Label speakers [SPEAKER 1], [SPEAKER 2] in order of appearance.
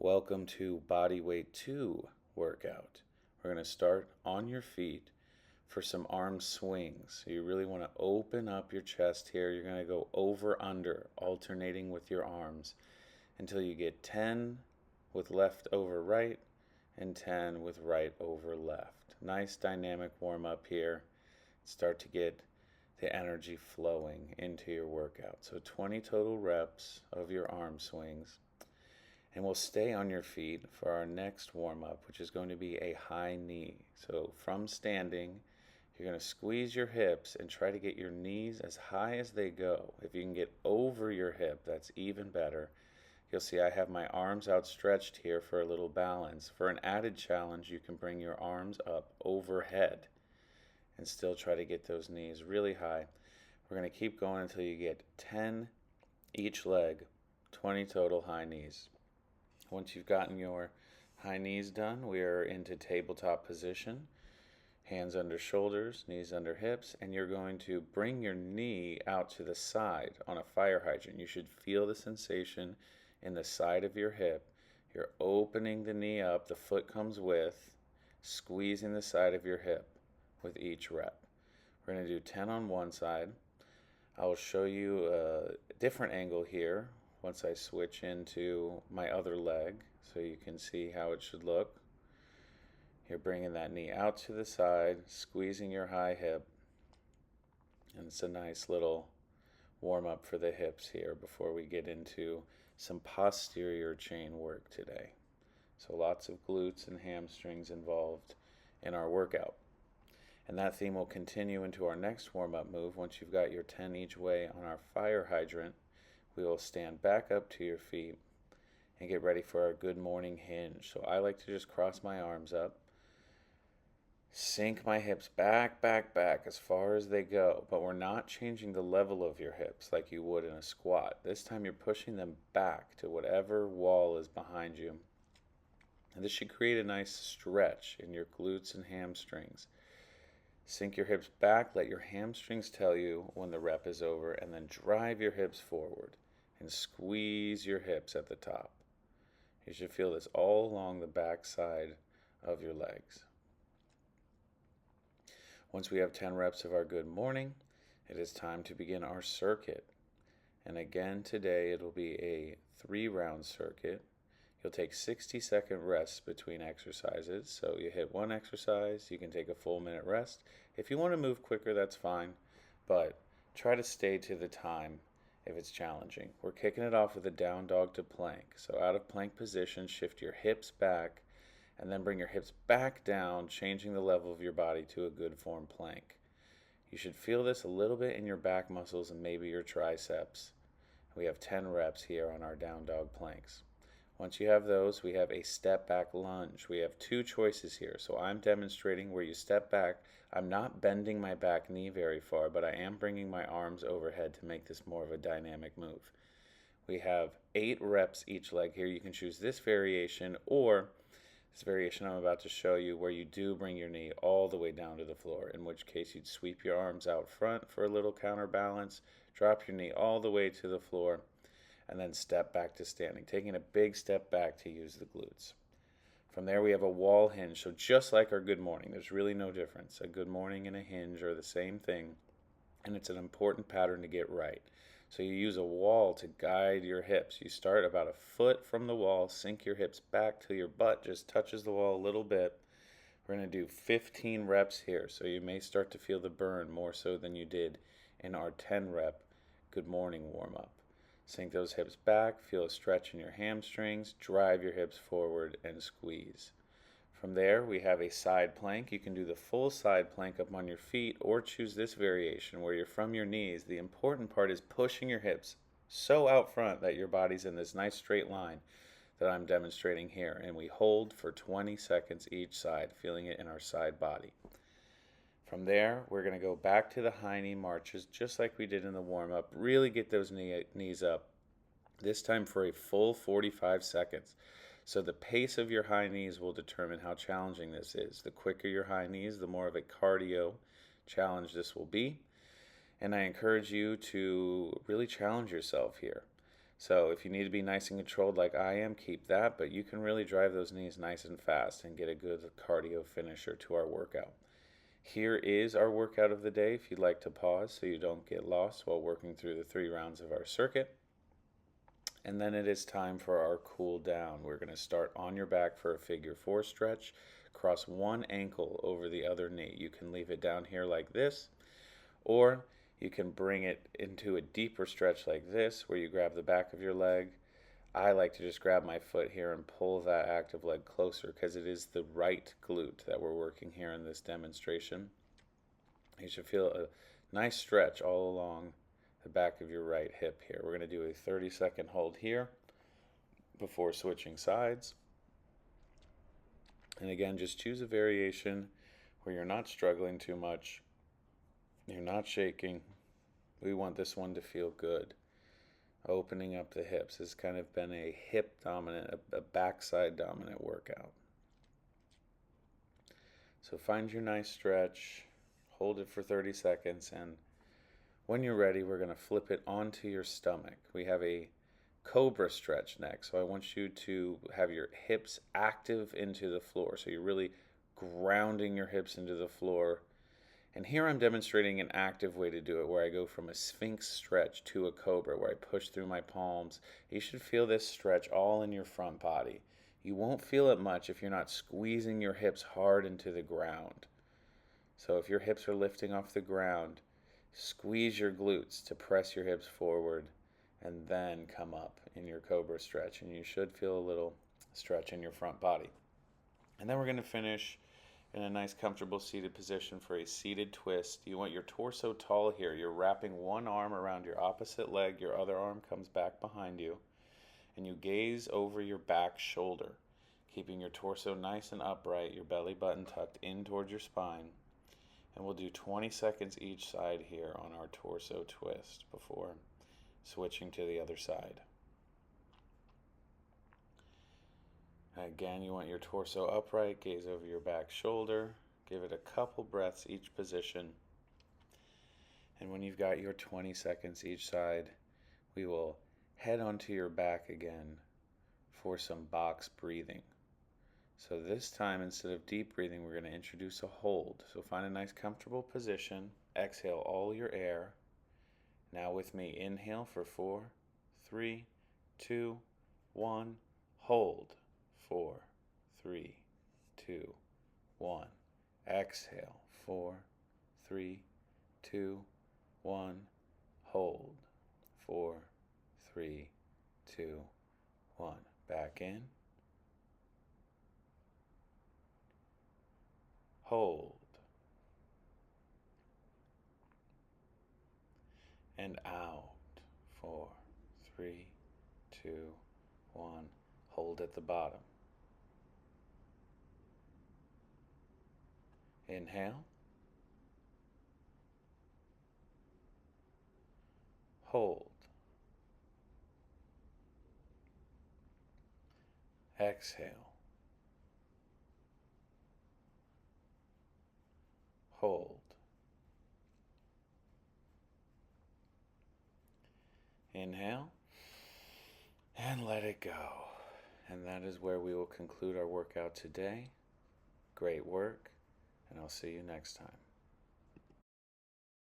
[SPEAKER 1] Welcome to Bodyweight 2 workout. We're going to start on your feet for some arm swings. So you really want to open up your chest here. You're going to go over under, alternating with your arms until you get 10 with left over right and 10 with right over left. Nice dynamic warm up here. Start to get the energy flowing into your workout. So 20 total reps of your arm swings. And we'll stay on your feet for our next warm-up, which is going to be a high knee. So from standing, you're going to squeeze your hips and try to get your knees as high as they go. If you can get over your hip, that's even better. You'll see I have my arms outstretched here for a little balance. For an added challenge, you can bring your arms up overhead and still try to get those knees really high. We're going to keep going until you get 10 each leg, 20 total high knees. Once you've gotten your high knees done, we are into tabletop position. Hands under shoulders, knees under hips, and you're going to bring your knee out to the side on a fire hydrant. You should feel the sensation in the side of your hip. You're opening the knee up, the foot comes with, squeezing the side of your hip with each rep. We're going to do 10 on one side. I will show you a different angle here once I switch into my other leg so you can see how it should look. You're bringing that knee out to the side, squeezing your high hip, and it's a nice little warm up for the hips here before we get into some posterior chain work today. So lots of glutes and hamstrings involved in our workout. And that theme will continue into our next warm-up move. Once you've got your 10 each way on our fire hydrant, we will stand back up to your feet and get ready for our good morning hinge. So I like to just cross my arms up, sink my hips back as far as they go, but we're not changing the level of your hips like you would in a squat. This time you're pushing them back to whatever wall is behind you. And this should create a nice stretch in your glutes and hamstrings. Sink your hips back, let your hamstrings tell you when the rep is over, and then drive your hips forward and squeeze your hips at the top. You should feel this all along the back side of your legs. Once we have 10 reps of our good morning, it is time to begin our circuit. And again today it will be a 3-round circuit. You'll take 60-second rests between exercises. So you hit one exercise, you can take a full minute rest. If you want to move quicker, that's fine, but try to stay to the time if it's challenging. We're kicking it off with a down dog to plank. So out of plank position, shift your hips back and then bring your hips back down, changing the level of your body to a good form plank. You should feel this a little bit in your back muscles and maybe your triceps. We have 10 reps here on our down dog planks. Once you have those, we have a step back lunge. We have 2 choices here. So I'm demonstrating where you step back. I'm not bending my back knee very far, but I am bringing my arms overhead to make this more of a dynamic move. We have 8 reps each leg here. You can choose this variation or this variation I'm about to show you where you do bring your knee all the way down to the floor, in which case you'd sweep your arms out front for a little counterbalance, drop your knee all the way to the floor, and then step back to standing, taking a big step back to use the glutes. From there we have a wall hinge, so just like our good morning, there's really no difference. A good morning and a hinge are the same thing, and it's an important pattern to get right. So you use a wall to guide your hips. You start about a foot from the wall, sink your hips back till your butt just touches the wall a little bit. We're going to do 15 reps here, so you may start to feel the burn more so than you did in our 10 rep good morning warm-up. Sink those hips back, feel a stretch in your hamstrings, drive your hips forward and squeeze. From there, we have a side plank. You can do the full side plank up on your feet or choose this variation where you're from your knees. The important part is pushing your hips so out front that your body's in this nice straight line that I'm demonstrating here. And we hold for 20 seconds each side, feeling it in our side body. From there, we're going to go back to the high knee marches just like we did in the warm-up. Really get those knees up, this time for a full 45 seconds. So the pace of your high knees will determine how challenging this is. The quicker your high knees, the more of a cardio challenge this will be. And I encourage you to really challenge yourself here. So if you need to be nice and controlled like I am, keep that, but you can really drive those knees nice and fast and get a good cardio finisher to our workout. Here is our workout of the day if you'd like to pause so you don't get lost while working through the 3 rounds of our circuit. And then it is time for our cool down. We're going to start on your back for a figure 4 stretch. Cross one ankle over the other knee. You can leave it down here like this, or you can bring it into a deeper stretch like this where you grab the back of your leg. I like to just grab my foot here and pull that active leg closer because it is the right glute that we're working here in this demonstration. You should feel a nice stretch all along the back of your right hip here. We're going to do a 30-second hold here before switching sides. And again, just choose a variation where you're not struggling too much. You're not shaking. We want this one to feel good. Opening up the hips has kind of been a hip dominant, a backside dominant workout. So find your nice stretch, hold it for 30 seconds, and when you're ready, we're going to flip it onto your stomach. We have a cobra stretch next, so I want you to have your hips active into the floor. So you're really grounding your hips into the floor. And here I'm demonstrating an active way to do it, where I go from a sphinx stretch to a cobra, where I push through my palms. You should feel this stretch all in your front body. You won't feel it much if you're not squeezing your hips hard into the ground. So if your hips are lifting off the ground, squeeze your glutes to press your hips forward and then come up in your cobra stretch, and you should feel a little stretch in your front body. And then we're going to finish in a nice comfortable seated position for a seated twist. You want your torso tall here. You're wrapping one arm around your opposite leg, your other arm comes back behind you, and you gaze over your back shoulder, keeping your torso nice and upright, your belly button tucked in towards your spine. And we'll do 20 seconds each side here on our torso twist before switching to the other side. Again, you want your torso upright, gaze over your back shoulder, give it a couple breaths each position. And when you've got your 20 seconds each side, we will head onto your back again for some box breathing. So this time, instead of deep breathing, we're going to introduce a hold. So find a nice comfortable position. Exhale all your air. Now with me, inhale for 4, 3, 2, 1. Hold. 4, 3, 2, 1. Exhale. 4, 3, 2, 1. Hold. 4, 3, 2, 1. Back in. Hold. And out. 4, 3, 2, 1. Hold at the bottom. Inhale. Hold. Exhale. Hold. Inhale. And let it go. And that is where we will conclude our workout today. Great work, and I'll see you next time.